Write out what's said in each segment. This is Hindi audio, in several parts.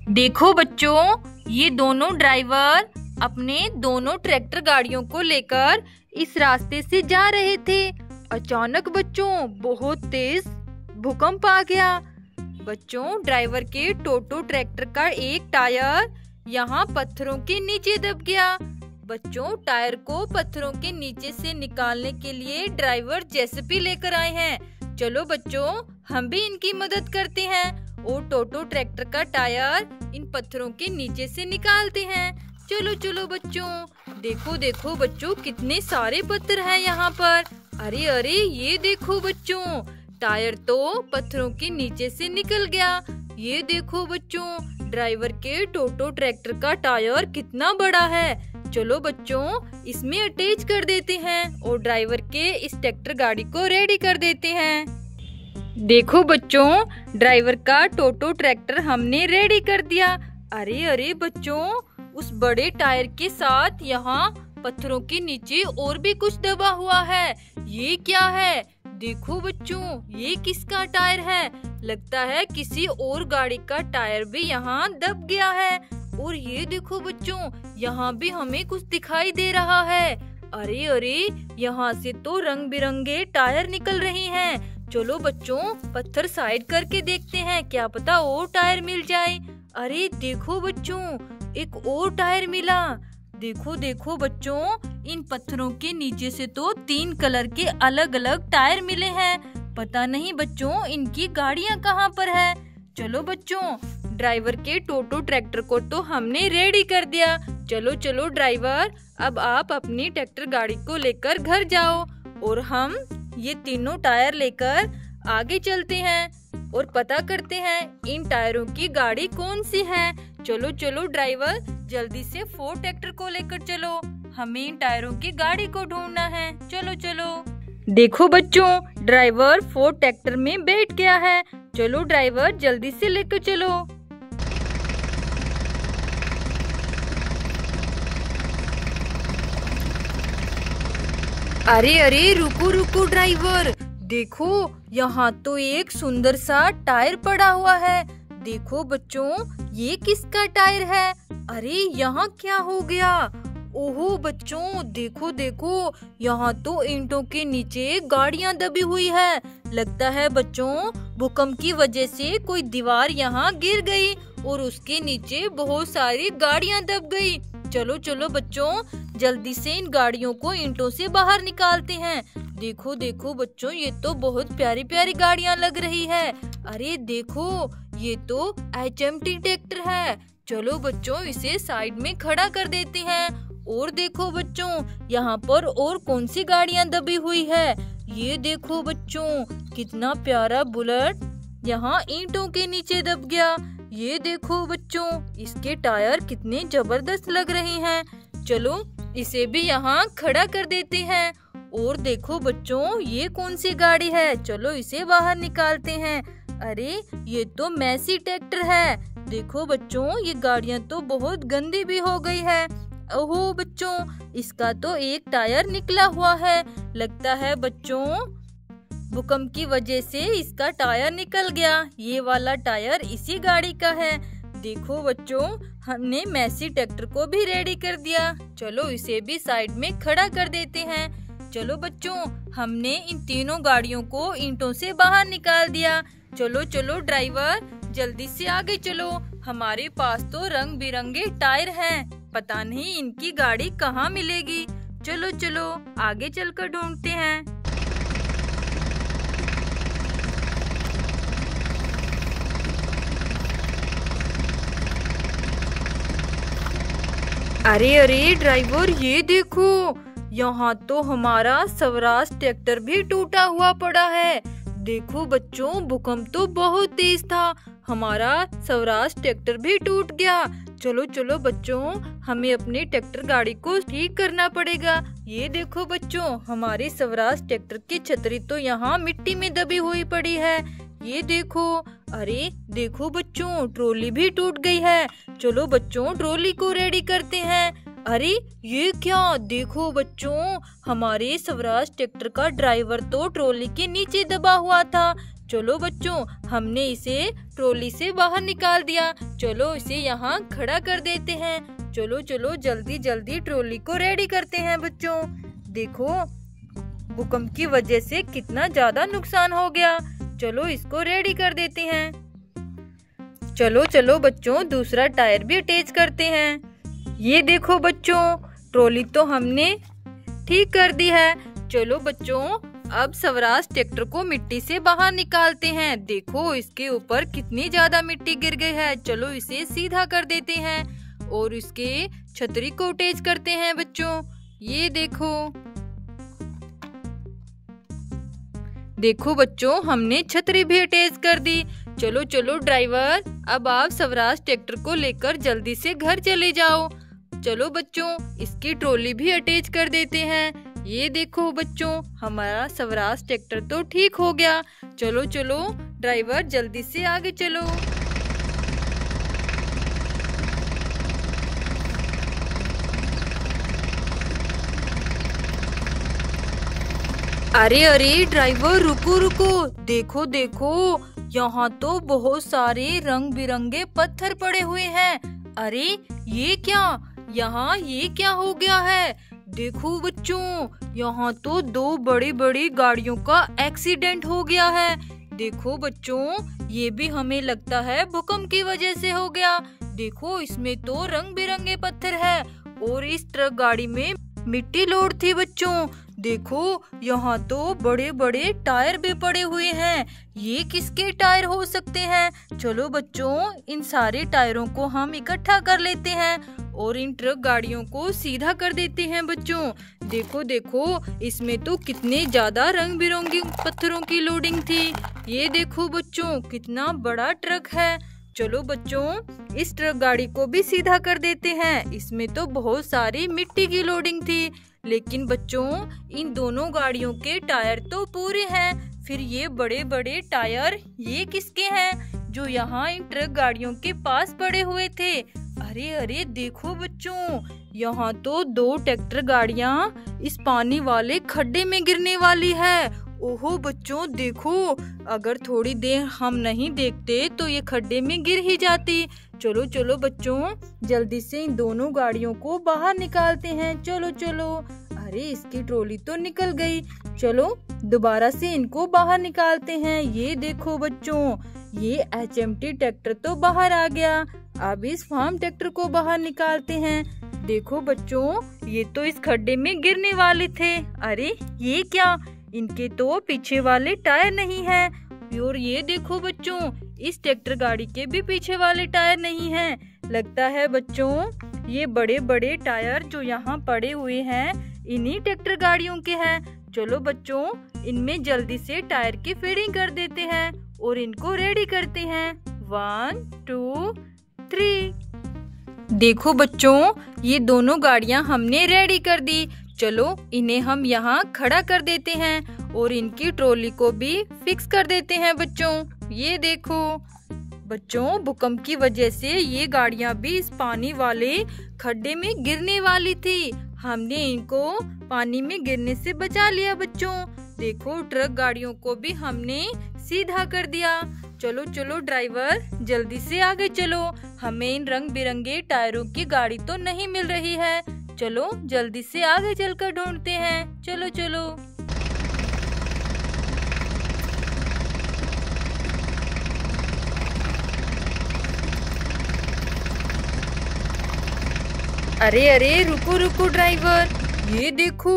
देखो बच्चों, ये दोनों ड्राइवर अपने दोनों ट्रैक्टर गाड़ियों को लेकर इस रास्ते से जा रहे थे। अचानक बच्चों बहुत तेज भूकंप आ गया। बच्चों, ड्राइवर के टोटो ट्रैक्टर का एक टायर यहाँ पत्थरों के नीचे दब गया। बच्चों, टायर को पत्थरों के नीचे से निकालने के लिए ड्राइवर जेसीबी लेकर आए हैं। चलो बच्चों, हम भी इनकी मदद करते हैं और टोटो ट्रैक्टर का टायर इन पत्थरों के नीचे से निकालते हैं। चलो चलो बच्चों, देखो देखो बच्चों, कितने सारे पत्थर हैं यहाँ पर। अरे अरे, ये देखो बच्चों, टायर तो पत्थरों के नीचे से निकल गया। ये देखो बच्चों, ड्राइवर के टोटो ट्रैक्टर का टायर कितना बड़ा है। चलो बच्चों, इसमें अटैच कर देते हैं और ड्राइवर के इस ट्रैक्टर गाड़ी को रेडी कर देते हैं। देखो बच्चों, ड्राइवर का टोटो ट्रैक्टर हमने रेडी कर दिया। अरे अरे बच्चों, उस बड़े टायर के साथ यहाँ पत्थरों के नीचे और भी कुछ दबा हुआ है। ये क्या है? देखो बच्चों, ये किसका टायर है? लगता है किसी और गाड़ी का टायर भी यहाँ दब गया है। और ये देखो बच्चों, यहाँ भी हमें कुछ दिखाई दे रहा है। अरे अरे, यहाँ से तो रंग बिरंगे टायर निकल रहे हैं। चलो बच्चों, पत्थर साइड करके देखते हैं, क्या पता और टायर मिल जाए। अरे देखो बच्चों, एक और टायर मिला। देखो देखो बच्चों, इन पत्थरों के नीचे से तो 3 कलर के अलग अलग टायर मिले हैं। पता नहीं बच्चों, इनकी गाड़ियाँ कहाँ पर है। चलो बच्चों, ड्राइवर के टोटो ट्रैक्टर को तो हमने रेडी कर दिया। चलो चलो ड्राइवर, अब आप अपनी ट्रैक्टर गाड़ी को लेकर घर जाओ और हम ये तीनों टायर लेकर आगे चलते हैं और पता करते हैं इन टायरों की गाड़ी कौन सी है। चलो चलो ड्राइवर, जल्दी से 4 ट्रैक्टर को लेकर चलो, हमें इन टायरों की गाड़ी को ढूंढना है। चलो चलो। देखो बच्चों, ड्राइवर 4 ट्रैक्टर में बैठ गया है। चलो ड्राइवर, जल्दी से लेकर चलो। अरे अरे, रुको रुको ड्राइवर, देखो यहाँ तो एक सुंदर सा टायर पड़ा हुआ है। देखो बच्चों, ये किसका टायर है? अरे यहाँ क्या हो गया? ओहो बच्चों, देखो देखो, यहाँ तो ईंटों के नीचे गाड़ियाँ दबी हुई है। लगता है बच्चों, भूकंप की वजह से कोई दीवार यहाँ गिर गई और उसके नीचे बहुत सारी गाड़ियाँ दब गई। चलो चलो बच्चों, जल्दी से इन गाड़ियों को ईंटों से बाहर निकालते हैं। देखो देखो बच्चों, ये तो बहुत प्यारी प्यारी गाड़ियाँ लग रही है। अरे देखो, ये तो HMT ट्रैक्टर है। चलो बच्चों, इसे साइड में खड़ा कर देते हैं। और देखो बच्चों, यहाँ पर और कौन सी गाड़ियाँ दबी हुई है। ये देखो बच्चों, कितना प्यारा बुलेट यहाँ ईंटों के नीचे दब गया। ये देखो बच्चों, इसके टायर कितने जबरदस्त लग रहे हैं। चलो इसे भी यहाँ खड़ा कर देते हैं। और देखो बच्चों, ये कौन सी गाड़ी है? चलो इसे बाहर निकालते हैं। अरे ये तो मैसी ट्रैक्टर है। देखो बच्चों, ये गाड़ियाँ तो बहुत गंदी भी हो गई है। ओहो बच्चों, इसका तो एक टायर निकला हुआ है। लगता है बच्चों, भूकंप की वजह से इसका टायर निकल गया। ये वाला टायर इसी गाड़ी का है। देखो बच्चों, हमने मैसी ट्रैक्टर को भी रेडी कर दिया। चलो इसे भी साइड में खड़ा कर देते हैं। चलो बच्चों, हमने इन तीनों गाड़ियों को ईंटों से बाहर निकाल दिया। चलो चलो ड्राइवर, जल्दी से आगे चलो, हमारे पास तो रंग बिरंगे टायर हैं। पता नहीं इनकी गाड़ी कहाँ मिलेगी। चलो चलो, आगे चलकर ढूंढते हैं। अरे अरे ड्राइवर, ये देखो, यहाँ तो हमारा स्वराज ट्रैक्टर भी टूटा हुआ पड़ा है। देखो बच्चों, भूकंप तो बहुत तेज था, हमारा स्वराज ट्रैक्टर भी टूट गया। चलो चलो बच्चों, हमें अपनी ट्रैक्टर गाड़ी को ठीक करना पड़ेगा। ये देखो बच्चों, हमारी स्वराज ट्रैक्टर की छतरी तो यहाँ मिट्टी में दबी हुई पड़ी है। ये देखो, अरे देखो बच्चों, ट्रॉली भी टूट गई है। चलो बच्चों, ट्रॉली को रेडी करते हैं। अरे ये क्या? देखो बच्चों, हमारे स्वराज ट्रैक्टर का ड्राइवर तो ट्रॉली के नीचे दबा हुआ था। चलो बच्चों, हमने इसे ट्रॉली से बाहर निकाल दिया। चलो इसे यहाँ खड़ा कर देते हैं। चलो चलो जल्दी जल्दी ट्रॉली को रेडी करते हैं बच्चों। देखो भूकंप की वजह से कितना ज्यादा नुकसान हो गया। चलो इसको रेडी कर देते हैं। चलो चलो बच्चों, दूसरा टायर भी अटैच करते हैं। ये देखो बच्चों, ट्रॉली तो हमने ठीक कर दी है। चलो बच्चों, अब स्वराज ट्रैक्टर को मिट्टी से बाहर निकालते हैं। देखो इसके ऊपर कितनी ज्यादा मिट्टी गिर गई है। चलो इसे सीधा कर देते हैं और इसके छतरी को अटैच करते हैं बच्चों। ये देखो, देखो बच्चों, हमने छतरी भी अटैच कर दी। चलो चलो ड्राइवर, अब आप स्वराज ट्रैक्टर को लेकर जल्दी से घर चले जाओ। चलो बच्चों, इसकी ट्रॉली भी अटैच कर देते हैं। ये देखो बच्चों, हमारा स्वराज ट्रैक्टर तो ठीक हो गया। चलो चलो ड्राइवर, जल्दी से आगे चलो। अरे अरे ड्राइवर, रुको रुको, देखो देखो, यहाँ तो बहुत सारे रंग बिरंगे पत्थर पड़े हुए हैं। अरे ये क्या, यहाँ ये क्या हो गया है? देखो बच्चों, यहाँ तो दो बड़ी बड़ी गाड़ियों का एक्सीडेंट हो गया है। देखो बच्चों, ये भी हमें लगता है भूकंप की वजह से हो गया। देखो इसमें तो रंग बिरंगे पत्थर है और इस ट्रक गाड़ी में मिट्टी लोड थी बच्चों। देखो यहाँ तो बड़े बड़े टायर भी पड़े हुए हैं। ये किसके टायर हो सकते हैं? चलो बच्चों, इन सारे टायरों को हम इकट्ठा कर लेते हैं और इन ट्रक गाड़ियों को सीधा कर देते हैं बच्चों। देखो देखो, इसमें तो कितने ज्यादा रंग बिरंगी पत्थरों की लोडिंग थी। ये देखो बच्चों, कितना बड़ा ट्रक है। चलो बच्चों, इस ट्रक गाड़ी को भी सीधा कर देते हैं। इसमें तो बहुत सारी मिट्टी की लोडिंग थी, लेकिन बच्चों इन दोनों गाड़ियों के टायर तो पूरे हैं। फिर ये बड़े बड़े टायर ये किसके हैं जो यहाँ इन ट्रक गाड़ियों के पास पड़े हुए थे? अरे अरे देखो बच्चों, यहाँ तो दो ट्रैक्टर गाड़ियाँ इस पानी वाले खड्डे में गिरने वाली है। ओहो बच्चों देखो, अगर थोड़ी देर हम नहीं देखते तो ये खड्डे में गिर ही जाती। चलो चलो बच्चों, जल्दी से इन दोनों गाड़ियों को बाहर निकालते हैं। चलो चलो, अरे इसकी ट्रॉली तो निकल गई। चलो दोबारा से इनको बाहर निकालते हैं। ये देखो बच्चों, ये HMT ट्रैक्टर तो बाहर आ गया। अब इस फार्म ट्रैक्टर को बाहर निकालते हैं। देखो बच्चों, ये तो इस खड्डे में गिरने वाले थे। अरे ये क्या, इनके तो पीछे वाले टायर नहीं हैं। और ये देखो बच्चों, इस ट्रैक्टर गाड़ी के भी पीछे वाले टायर नहीं हैं। लगता है बच्चों ये बड़े बड़े टायर जो यहाँ पड़े हुए हैं इन्हीं ट्रैक्टर गाड़ियों के हैं। चलो बच्चों, इनमें जल्दी से टायर की फिटिंग कर देते हैं और इनको रेडी करते हैं। 1 2 3। देखो बच्चों, ये दोनों गाड़ियाँ हमने रेडी कर दी। चलो इन्हें हम यहाँ खड़ा कर देते हैं और इनकी ट्रॉली को भी फिक्स कर देते हैं बच्चों। ये देखो बच्चों, भूकंप की वजह से ये गाड़ियाँ भी इस पानी वाले खड्डे में गिरने वाली थी। हमने इनको पानी में गिरने से बचा लिया बच्चों। देखो ट्रक गाड़ियों को भी हमने सीधा कर दिया। चलो चलो ड्राइवर, जल्दी से आगे चलो, हमें इन रंग बिरंगे टायरों की गाड़ी तो नहीं मिल रही है। चलो जल्दी से आगे चलकर ढूंढते हैं। चलो चलो। अरे अरे रुको रुको ड्राइवर, ये देखो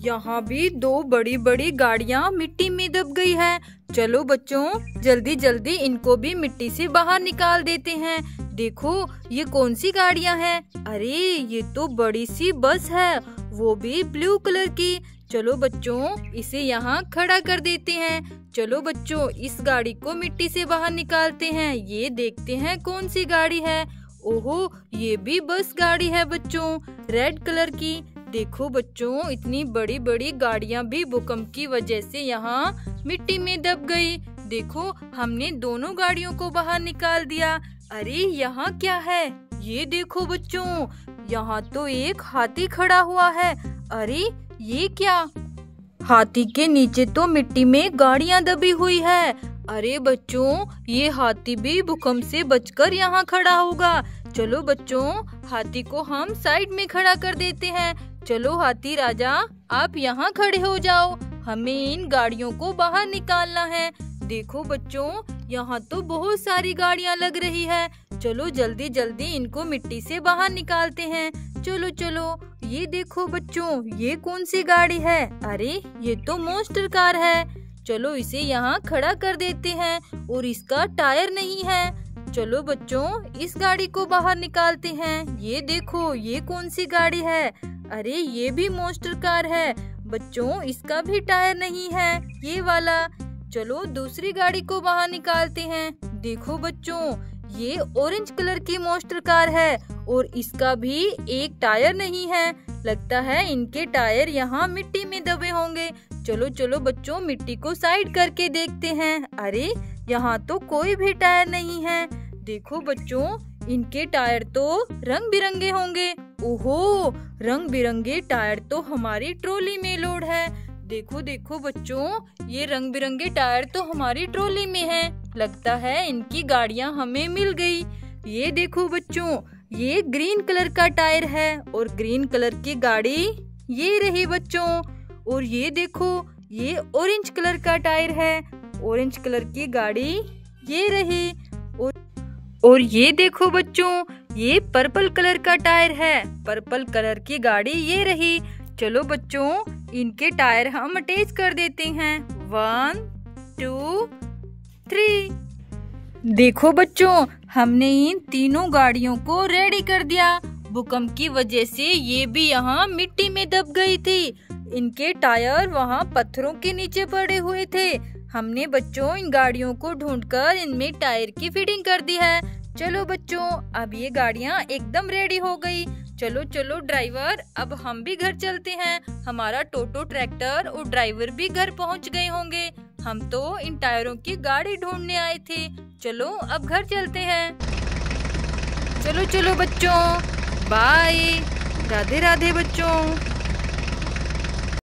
यहाँ भी दो बड़ी बड़ी गाड़ियाँ मिट्टी में दब गई है। चलो बच्चों, जल्दी जल्दी इनको भी मिट्टी से बाहर निकाल देते हैं। देखो ये कौन सी गाड़ियाँ हैं? अरे ये तो बड़ी सी बस है, वो भी ब्लू कलर की। चलो बच्चों, इसे यहाँ खड़ा कर देते हैं। चलो बच्चों, इस गाड़ी को मिट्टी से बाहर निकालते हैं। ये देखते हैं कौन सी गाड़ी है। ओहो, ये भी बस गाड़ी है बच्चों, रेड कलर की। देखो बच्चों, इतनी बड़ी बड़ी गाड़ियाँ भी भूकंप की वजह से यहाँ मिट्टी में दब गई। देखो हमने दोनों गाड़ियों को बाहर निकाल दिया। अरे यहाँ क्या है? ये देखो बच्चों, यहाँ तो एक हाथी खड़ा हुआ है। अरे ये क्या? हाथी के नीचे तो मिट्टी में गाड़ियाँ दबी हुई है। अरे बच्चों, ये हाथी भी भूकंप से बचकर यहाँ खड़ा होगा। चलो बच्चों, हाथी को हम साइड में खड़ा कर देते हैं। चलो हाथी राजा, आप यहाँ खड़े हो जाओ, हमें इन गाड़ियों को बाहर निकालना है। देखो बच्चों, यहाँ तो बहुत सारी गाड़ियाँ लग रही है। चलो जल्दी जल्दी इनको मिट्टी से बाहर निकालते हैं। चलो चलो, ये देखो बच्चों, ये कौन सी गाड़ी है? अरे ये तो मॉन्स्टर कार है। चलो इसे यहाँ खड़ा कर देते हैं और इसका टायर नहीं है। चलो बच्चों, इस गाड़ी को बाहर निकालते हैं। ये देखो, ये कौन सी गाड़ी है? अरे ये भी मॉन्स्टर कार है। बच्चों, इसका भी टायर नहीं है, ये वाला। चलो दूसरी गाड़ी को बाहर निकालते हैं। देखो बच्चों, ये ऑरेंज कलर की मॉन्स्टर कार है और इसका भी एक टायर नहीं है। लगता है इनके टायर यहाँ मिट्टी में दबे होंगे। चलो चलो बच्चों, मिट्टी को साइड करके देखते हैं। अरे यहाँ तो कोई भी टायर नहीं है। देखो बच्चों, इनके टायर तो रंग बिरंगे होंगे। ओहो, रंग बिरंगे टायर तो हमारी ट्रॉली में लोड है। देखो देखो बच्चों, ये रंग बिरंगे टायर तो हमारी ट्रॉली में है। लगता है इनकी गाड़ियाँ हमें मिल गई। ये देखो बच्चों, ये ग्रीन कलर का टायर है और ग्रीन कलर की गाड़ी ये रही बच्चों। और ये देखो, ये ऑरेंज कलर का टायर है, ऑरेंज कलर की गाड़ी ये रही। और ये देखो बच्चों, ये पर्पल कलर का टायर है, पर्पल कलर की गाड़ी ये रही। चलो बच्चों, इनके टायर हम अटैच कर देते हैं। 1 2 3। देखो बच्चों, हमने इन तीनों गाड़ियों को रेडी कर दिया। भूकंप की वजह से ये भी यहाँ मिट्टी में दब गई थी। इनके टायर वहाँ पत्थरों के नीचे पड़े हुए थे। हमने बच्चों इन गाड़ियों को ढूंढकर इनमें टायर की फिटिंग कर दी है। चलो बच्चों, अब ये गाड़ियाँ एकदम रेडी हो गई। चलो चलो ड्राइवर, अब हम भी घर चलते हैं। हमारा टोटो ट्रैक्टर और ड्राइवर भी घर पहुंच गए होंगे। हम तो इन टायरों की गाड़ी ढूंढने आए थे। चलो अब घर चलते हैं। चलो चलो बच्चों, बाय। राधे राधे बच्चों।